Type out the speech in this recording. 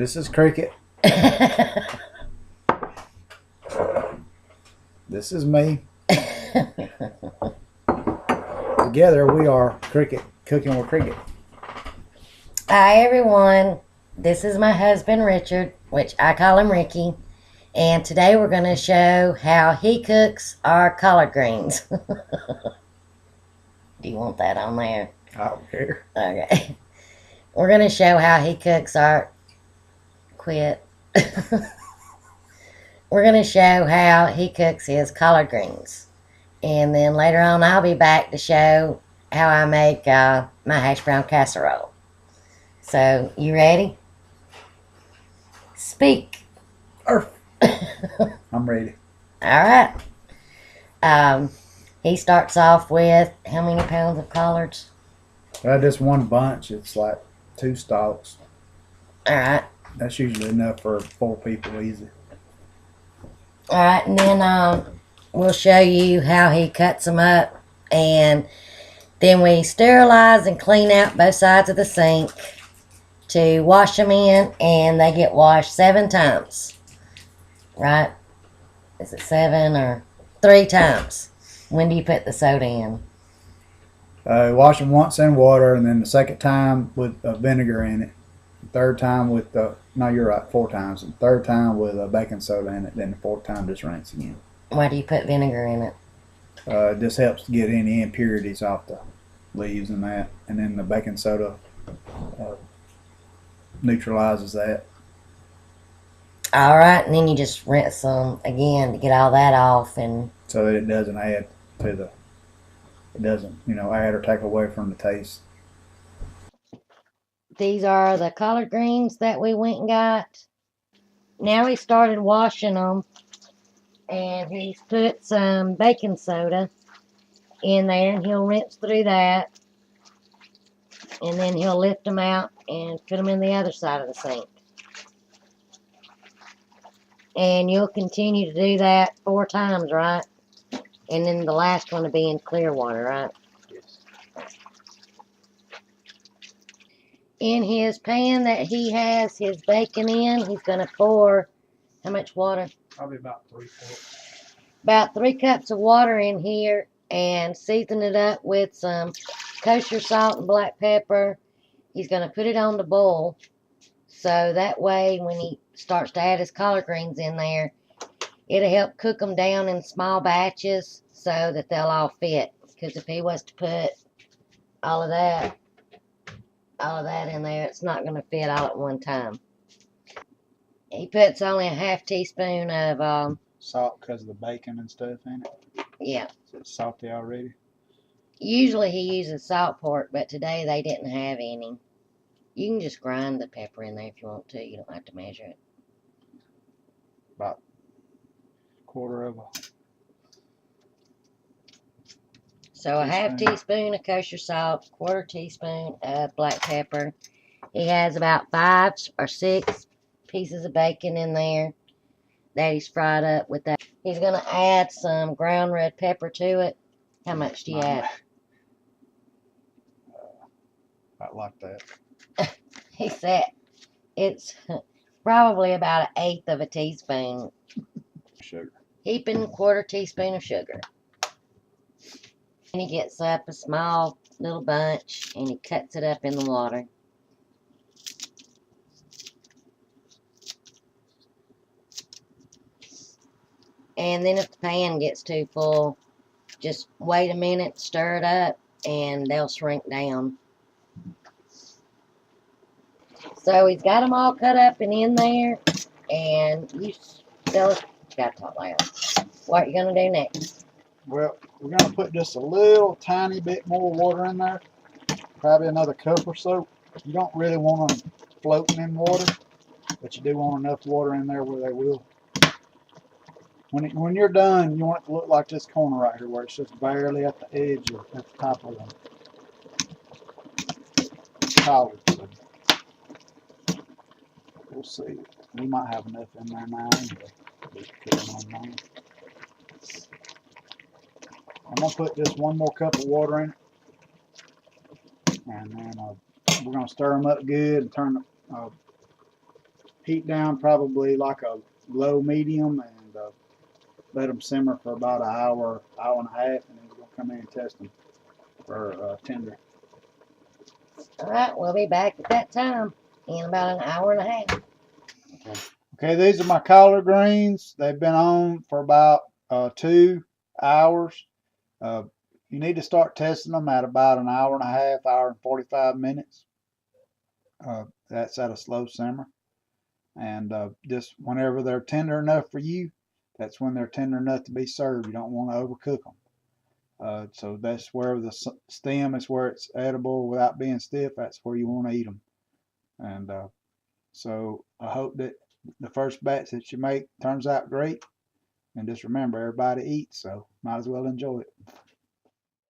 This is Cricket. This is me. Together we are Cricket, cooking with Cricket. Hi everyone, this is my husband Richard, which I call him Ricky, and today we're going to show how he cooks our collard greens. Do you want that on there? I don't care. Okay. We're going to show how he cooks our... Quit. We're going to show how he cooks his collard greens. And then later on I'll be back to show how I make my hash brown casserole. So, you ready? Speak. Earth. I'm ready. Alright. He starts off with how many pounds of collards? Just one bunch. It's like 2 stalks. Alright. That's usually enough for 4 people, easy. Alright, and then we'll show you how he cuts them up. And then we sterilize and clean out both sides of the sink to wash them in, and they get washed 7 times. Right? Is it 7 or 3 times? When do you put the soda in? Wash them once in water, and then the second time with vinegar in it. Third time with no, you're right, 4 times. And third time with baking soda in it. Then the 4th time just rinse again. Why do you put vinegar in it? This helps to get any impurities off the leaves and that. And then the baking soda neutralizes that. Alright, and then you just rinse them again to get all that off, and so that it doesn't add to the, it doesn't, add or take away from the taste. These are the collard greens that we went and got. Now he started washing them, and he's put some baking soda in there, and he'll rinse through that, and then he'll lift them out and put them in the other side of the sink. And you'll continue to do that 4 times, right? And then the last one will be in clear water, right? Yes. In his pan that he has his bacon in, he's going to pour how much water? Probably about 3 cups. About 3 cups of water in here, and season it up with some kosher salt and black pepper. He's going to put it on the boil, so that way when he starts to add his collard greens in there, it'll help cook them down in small batches so that they'll all fit. Because if he was to put all of that in there, it's not going to fit all at one time. He puts only a half teaspoon of salt because of the bacon and stuff in it. Yeah. So it's salty already. Usually he uses salt pork, but today they didn't have any. You can just grind the pepper in there if you want to. You don't have to measure it. About 1/4 of a. So a half teaspoon of kosher salt, 1/4 teaspoon of black pepper. He has about 5 or 6 pieces of bacon in there that he's fried up with that. He's going to add some ground red pepper to it. How much do you add? About like that. He said it's probably about 1/8 of a teaspoon. Sugar. Heaping 1/4 teaspoon of sugar. And he gets up a small little bunch and he cuts it up in the water. And then if the pan gets too full, just wait a minute, stir it up, and they'll shrink down. So he's got them all cut up and in there, and you gotta talk loud. What are you gonna do next? Well, we're gonna put just a little tiny bit more water in there, probably another cup or so. You don't really want them floating in water, but you do want enough water in there where they will. When you're done, you want it to look like this corner right here, where it's just barely at the edge or at the top of the collard. So we'll see. We might have enough in there now anyway. I'm gonna put just one more cup of water in it, and then we're gonna stir them up good and turn heat down probably like a low medium, and let them simmer for about an hour, hour and a half, and then we're gonna come in and test them for tender. All right, we'll be back at that time in about an hour and a half. Okay, these are my collard greens. They've been on for about 2 hours. You need to start testing them at about an hour and a half, hour and 45 minutes. That's at a slow simmer. And just whenever they're tender enough for you, that's when they're tender enough to be served. You don't want to overcook them. So that's where the stem is where it's edible without being stiff. That's where you want to eat them. And so I hope that the first batch that you make turns out great. And just remember, everybody eats, so might as well enjoy it.